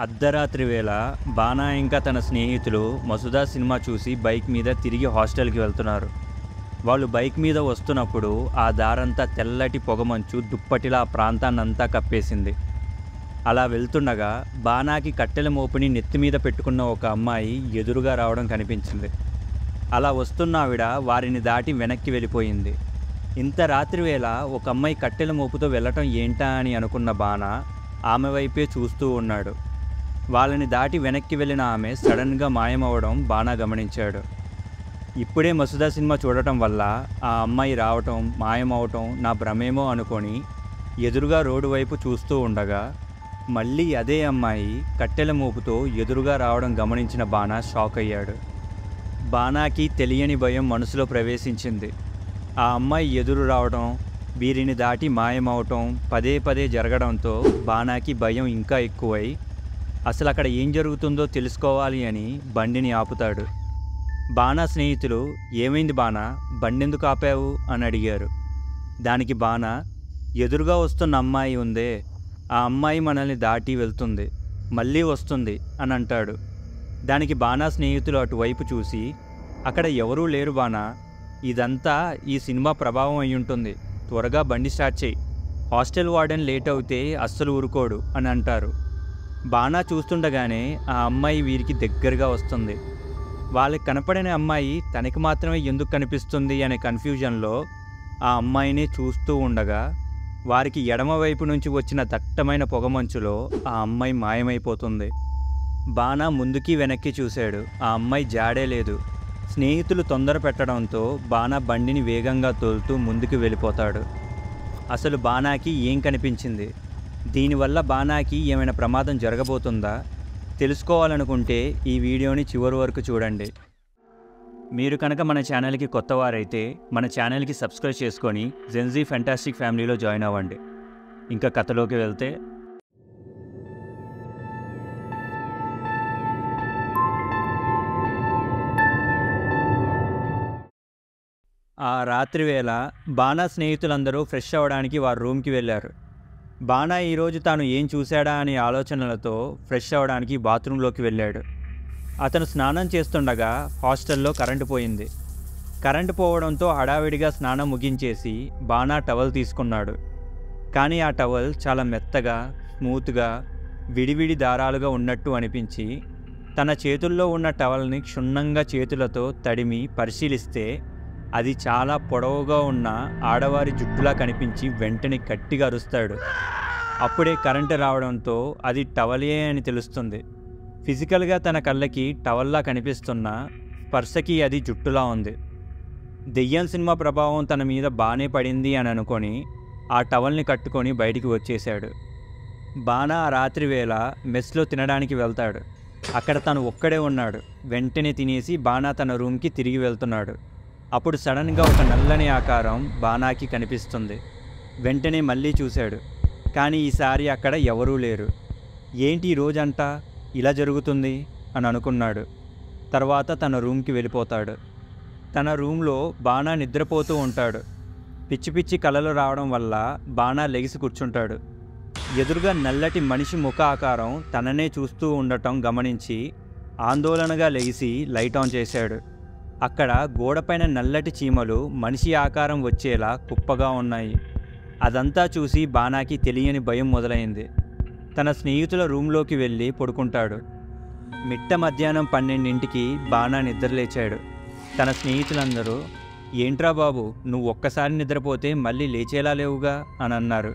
అర్ధరాత్రి వేళ బానా ఇంకా తన స్నేహితులు మసుదా సినిమా చూసి బైక్ మీద తిరిగి హాస్టల్కి వెళ్తున్నారు. వాళ్ళు బైక్ మీద వస్తున్నప్పుడు ఆ దారంతా తెల్లటి పొగమంచు దుప్పటిలా ఆ ప్రాంతాన్నంతా కప్పేసింది. అలా వెళ్తుండగా బానాకి కట్టెల మోపుని నెత్తిమీద పెట్టుకున్న ఒక అమ్మాయి ఎదురుగా రావడం కనిపించింది. అలా వస్తున్న ఆవిడ వారిని దాటి వెనక్కి వెళ్ళిపోయింది. ఇంత రాత్రివేళ ఒక అమ్మాయి కట్టెల మోపుతో వెళ్ళటం ఏంటా అని అనుకున్న బానా ఆమె వైపే చూస్తూ ఉన్నాడు. వాళ్ళని దాటి వెనక్కి వెళ్ళిన ఆమె సడన్గా మాయమవడం బానా గమనించాడు. ఇప్పుడే మసుదా సినిమా చూడటం వల్ల ఆ అమ్మాయి రావటం మాయమవటం నా భ్రమేమో అనుకొని ఎదురుగా రోడ్డు వైపు చూస్తూ ఉండగా మళ్ళీ అదే అమ్మాయి కట్టెల మోపుతో ఎదురుగా రావడం గమనించిన బానా షాక్ అయ్యాడు. బానాకి తెలియని భయం మనసులో ప్రవేశించింది. ఆ అమ్మాయి ఎదురు రావడం, వీరిని దాటి మాయమవటం పదే పదే జరగడంతో బానాకి భయం ఇంకా ఎక్కువై అసలు అక్కడ ఏం జరుగుతుందో తెలుసుకోవాలి అని బండిని ఆపుతాడు. బానా స్నేహితులు, ఏమైంది బానా, బండెందుకు ఆపావు అని అడిగారు. దానికి బానా, ఎదురుగా వస్తున్న అమ్మాయి ఉందే, ఆ అమ్మాయి మనల్ని దాటి వెళ్తుంది, మళ్ళీ వస్తుంది అని అంటాడు. దానికి బానా స్నేహితులు అటువైపు చూసి, అక్కడ ఎవరూ లేరు బానా, ఇదంతా ఈ సినిమా ప్రభావం అయ్యుంటుంది, త్వరగా బండి స్టార్ట్ చేయి, హాస్టల్ వార్డెన్ లేట్ అవుతే అస్సలు ఊరుకోడు అని అంటారు. బానా చూస్తుండగానే ఆ అమ్మాయి వీరికి దగ్గరగా వస్తుంది. వాళ్ళకి కనపడని అమ్మాయి తనకి మాత్రమే ఎందుకు కనిపిస్తుంది అనే కన్ఫ్యూజన్లో ఆ అమ్మాయిని చూస్తూ ఉండగా వారికి ఎడమవైపు నుంచి వచ్చిన దట్టమైన పొగమంచులో ఆ అమ్మాయి మాయమైపోతుంది. బానా ముందుకి వెనక్కి చూశాడు. ఆ అమ్మాయి జాడే లేదు. స్నేహితులు తొందర పెట్టడంతో బానా బండిని వేగంగా తోలుతూ ముందుకు వెళ్ళిపోతాడు. అసలు బానాకి ఏం కనిపించింది? దీనివల్ల బానాకి ఏమైనా ప్రమాదం జరగబోతుందా? తెలుసుకోవాలనుకుంటే ఈ వీడియోని చివరి వరకు చూడండి. మీరు కనుక మన ఛానల్కి కొత్తవారైతే మన ఛానల్కి సబ్స్క్రైబ్ చేసుకొని జెన్జీ ఫెంటాస్టిక్ ఫ్యామిలీలో జాయిన్ అవ్వండి. ఇంకా కథలోకి వెళ్తే, ఆ రాత్రివేళ బానా స్నేహితులందరూ ఫ్రెష్ అవ్వడానికి వారి రూమ్కి వెళ్ళారు. బానా ఈరోజు తాను ఏం చూశాడా అనే ఆలోచనలతో ఫ్రెష్ అవ్వడానికి బాత్రూంలోకి వెళ్ళాడు. అతను స్నానం చేస్తుండగా హాస్టల్లో కరెంటు పోయింది. కరెంటు పోవడంతో హడావిడిగా స్నానం ముగించేసి బానా టవల్ తీసుకున్నాడు. కానీ ఆ టవల్ చాలా మెత్తగా, స్మూత్గా, విడివిడి దారాలుగా ఉన్నట్టు అనిపించి తన చేతుల్లో ఉన్న టవల్ని క్షుణ్ణంగా చేతులతో తడిమి పరిశీలిస్తే అది చాలా పొడవుగా ఉన్న ఆడవారి జుట్టులా కనిపించి వెంటనే గట్టిగా అరుస్తాడు. అప్పుడే కరెంటు రావడంతో అది టవలే అని తెలుస్తుంది. ఫిజికల్గా తన కళ్ళకి టవల్లా కనిపిస్తున్న స్పర్శకి అది జుట్టులా ఉంది. దెయ్యం సినిమా ప్రభావం తన మీద బానే పడింది అని అనుకొని ఆ టవల్ని కట్టుకొని బయటికి వచ్చేశాడు. బానా ఆ రాత్రి వేళ మెస్లో తినడానికి వెళ్తాడు. అక్కడ తను ఒక్కడే ఉన్నాడు. వెంటనే తినేసి బానా తన రూమ్కి తిరిగి వెళ్తున్నాడు. అప్పుడు సడన్గా ఒక నల్లని ఆకారం బానాకి కనిపిస్తుంది. వెంటనే మళ్ళీ చూశాడు. కానీ ఈసారి అక్కడ ఎవరూ లేరు. ఏంటి ఈ రోజంతా ఇలా జరుగుతుంది అని అనుకున్నాడు. తర్వాత తన రూమ్కి వెళ్ళిపోతాడు. తన రూమ్లో బానా నిద్రపోతూ ఉంటాడు. పిచ్చి పిచ్చి కలలు రావడం వల్ల బానా లెగిసి కూర్చుంటాడు. ఎదురుగా నల్లటి మనిషి ముఖ ఆకారం తననే చూస్తూ ఉండటం గమనించి ఆందోళనగా లెగిసి లైట్ ఆన్ చేశాడు. అక్కడ గోడపైన నల్లటి చీమలు మనిషి ఆకారం వచ్చేలా కుప్పగా ఉన్నాయి. అదంతా చూసి బానాకి తెలియని భయం మొదలైంది. తన స్నేహితుల రూమ్లోకి వెళ్ళి పడుకుంటాడు. మిట్ట మధ్యాహ్నం 12ంటికి బానా నిద్రలేచాడు. తన స్నేహితులందరూ, ఏంట్రా బాబు, నువ్వు ఒక్కసారి నిద్రపోతే మళ్ళీ లేచేలా లేవుగా అని అన్నారు.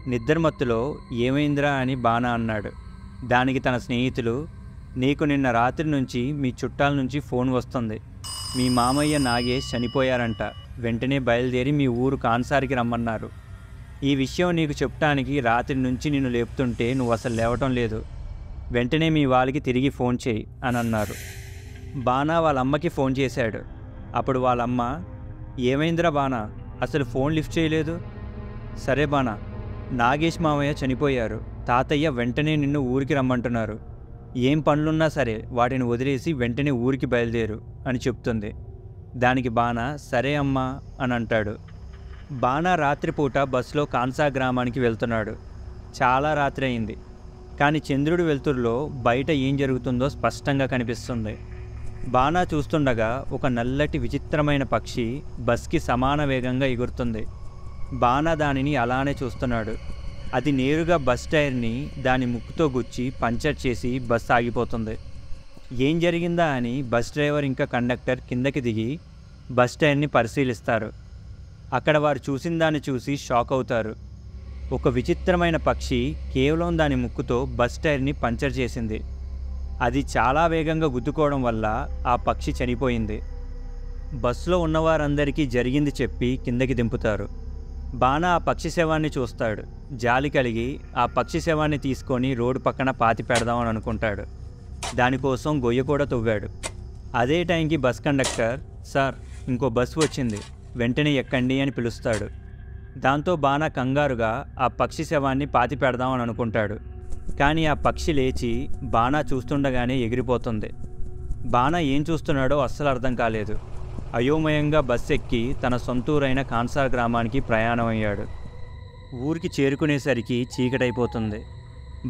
నిద్రమత్తులో ఏమైందిరా అని బానా అన్నాడు. దానికి తన స్నేహితులు, నీకు నిన్న రాత్రి నుంచి మీ చుట్టాల నుంచి ఫోన్ వస్తుంది. మీ మామయ్య నాగేష్ చనిపోయారంట, వెంటనే బయలుదేరి మీ ఊరు కాన్సారికి రమ్మన్నారు. ఈ విషయం నీకు చెప్పడానికి రాత్రి నుంచి నిన్ను లేపుతుంటే నువ్వు అసలు లేవటం లేదు. వెంటనే మీ వాళ్ళకి తిరిగి ఫోన్ చేయి అని అన్నారు. బానా వాళ్ళ అమ్మకి ఫోన్ చేశాడు. అప్పుడు వాళ్ళమ్మ, ఏమైందిరా బానా, అసలు ఫోన్ లిఫ్ట్ చేయలేదు. సరే బానా, నాగేష్ మామయ్య చనిపోయారు, తాతయ్య వెంటనే నిన్ను ఊరికి రమ్మంటున్నారు. ఏం పనులున్నా సరే వాటిని వదిలేసి వెంటనే ఊరికి బయలుదేరు అని చెప్తుంది. దానికి బానా, సరే అమ్మా అని అంటాడు. బానా రాత్రిపూట బస్సులో కాన్సా గ్రామానికి వెళ్తున్నాడు. చాలా రాత్రి అయింది. కానీ చంద్రుడి వెలుతురులో బయట ఏం జరుగుతుందో స్పష్టంగా కనిపిస్తుంది. బాణా చూస్తుండగా ఒక నల్లటి విచిత్రమైన పక్షి బస్కి సమాన వేగంగా ఎగురుతుంది. బాణా దానిని అలానే చూస్తున్నాడు. అది నేరుగా బస్ టైర్ని దాని ముక్కుతో గుచ్చి పంచర్ చేసి బస్ ఆగిపోతుంది. ఏం జరిగిందా అని బస్ డ్రైవర్ ఇంకా కండక్టర్ కిందకి దిగి బస్ టైర్ని పరిశీలిస్తారు. అక్కడ వారు చూసిన దాన్ని చూసి షాక్ అవుతారు. ఒక విచిత్రమైన పక్షి కేవలం దాని ముక్కుతో బస్ టైర్ని పంచర్ చేసింది. అది చాలా వేగంగా గుద్దుకోవడం వల్ల ఆ పక్షి చనిపోయింది. బస్సులో ఉన్నవారందరికీ జరిగింది చెప్పి కిందకి దింపుతారు. బాణా ఆ పక్షి శవాన్ని చూస్తాడు. జాలి కలిగి ఆ పక్షి శవాన్ని తీసుకొని రోడ్డు పక్కన పాతి పెడదామని అనుకుంటాడు. దానికోసం గొయ్య కూడా తవ్వాడు. అదే టైంకి బస్ కండక్టర్, సార్ ఇంకో బస్సు వచ్చింది, వెంటనే ఎక్కండి అని పిలుస్తాడు. దాంతో బాణా కంగారుగా ఆ పక్షి శవాన్ని పాతి పెడదామని అనుకుంటాడు. కానీ ఆ పక్షి లేచి బాణా చూస్తుండగానే ఎగిరిపోతుంది. బాణా ఏం చూస్తున్నాడో అస్సలు అర్థం కాలేదు. అయోమయంగా బస్సు ఎక్కి తన సొంతూరైన కాన్సార్ గ్రామానికి ప్రయాణం అయ్యాడు. ఊరికి చేరుకునేసరికి చీకటైపోతుంది.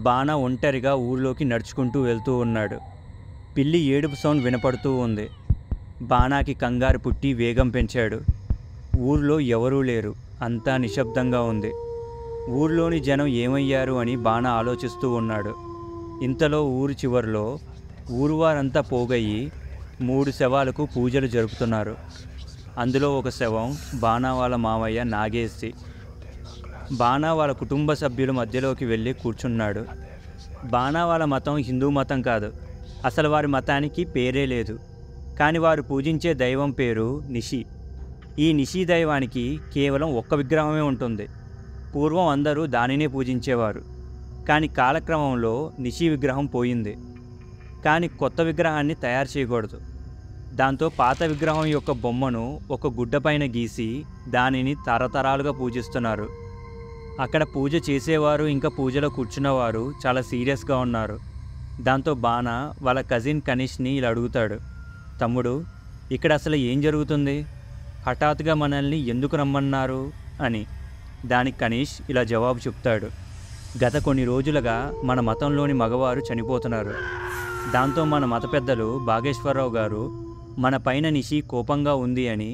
బాణా ఒంటరిగా ఊర్లోకి నడుచుకుంటూ వెళ్తూ ఉన్నాడు. పిల్లి ఏడుపు సౌండ్ వినపడుతూ ఉంది. బాణాకి కంగారు పుట్టి వేగం పెంచాడు. ఊర్లో ఎవరూ లేరు, అంతా నిశ్శబ్దంగా ఉంది. ఊర్లోని జనం ఏమయ్యారు అని బాణా ఆలోచిస్తూ ఉన్నాడు. ఇంతలో ఊరి చివరిలో ఊరువారంతా పోగయ్యి 3 శవాలకు పూజలు జరుపుతున్నారు. అందులో ఒక శవం బాణా వాళ్ళ మామయ్య నాగేసి. బాణా వాళ్ళ కుటుంబ సభ్యుల మధ్యలోకి వెళ్ళి కూర్చున్నాడు. బాణా వాళ్ళ మతం హిందూ మతం కాదు. అసలు వారి మతానికి పేరే లేదు. కానీ వారు పూజించే దైవం పేరు నిషి. ఈ నిషి దైవానికి కేవలం ఒక్క విగ్రహమే ఉంటుంది. పూర్వం అందరూ దానినే పూజించేవారు. కానీ కాలక్రమంలో నిషి విగ్రహం పోయింది. కానీ కొత్త విగ్రహాన్ని తయారు చేయకూడదు. దాంతో పాత విగ్రహం యొక్క బొమ్మను ఒక గుడ్డపైన గీసి దానిని తరతరాలుగా పూజిస్తున్నారు. అక్కడ పూజ చేసేవారు ఇంకా పూజలో కూర్చున్నవారు చాలా సీరియస్గా ఉన్నారు. దాంతో బాణా వాళ్ళ కజిన్ కనిష్ని ఇలా అడుగుతాడు, తమ్ముడు ఇక్కడ అసలు ఏం జరుగుతుంది? హఠాత్తుగా మనల్ని ఎందుకు రమ్మన్నారు అని. దానికి కనిష్ ఇలా జవాబు చెప్తాడు, గత కొన్ని రోజులుగా మన మతంలోని మగవారు చనిపోతున్నారు. దాంతో మన మత పెద్దలు బాగేశ్వరరావు గారు మన పైన నిషి కోపంగా ఉంది అని,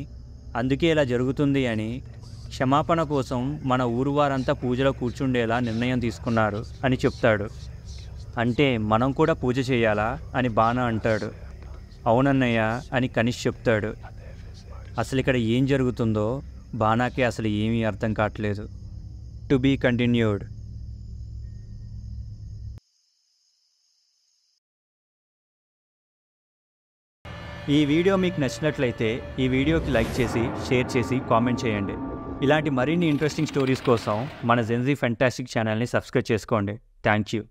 అందుకే ఇలా జరుగుతుంది అని, క్షమాపణ కోసం మన ఊరు వారంతా పూజలో కూర్చుండేలా నిర్ణయం తీసుకున్నారు అని చెప్తాడు. అంటే మనం కూడా పూజ చేయాలా అని బాణా అంటాడు. అవునన్నయ్య అని కనిష్ చెప్తాడు. అసలు ఇక్కడ ఏం జరుగుతుందో బాణాకి అసలు ఏమీ అర్థం కావట్లేదు. To be continued. ఈ వీడియో మీకు నచ్చినట్లయితే ఈ వీడియోకి లైక్ చేసి షేర్ చేసి కామెంట్ చేయండి. ఇలాంటి మరిన్ని ఇంట్రెస్టింగ్ స్టోరీస్ కోసం మన జెన్జీ ఫెంటాస్టిక్ ఛానల్ని సబ్స్క్రైబ్ చేసుకోండి. Thank you.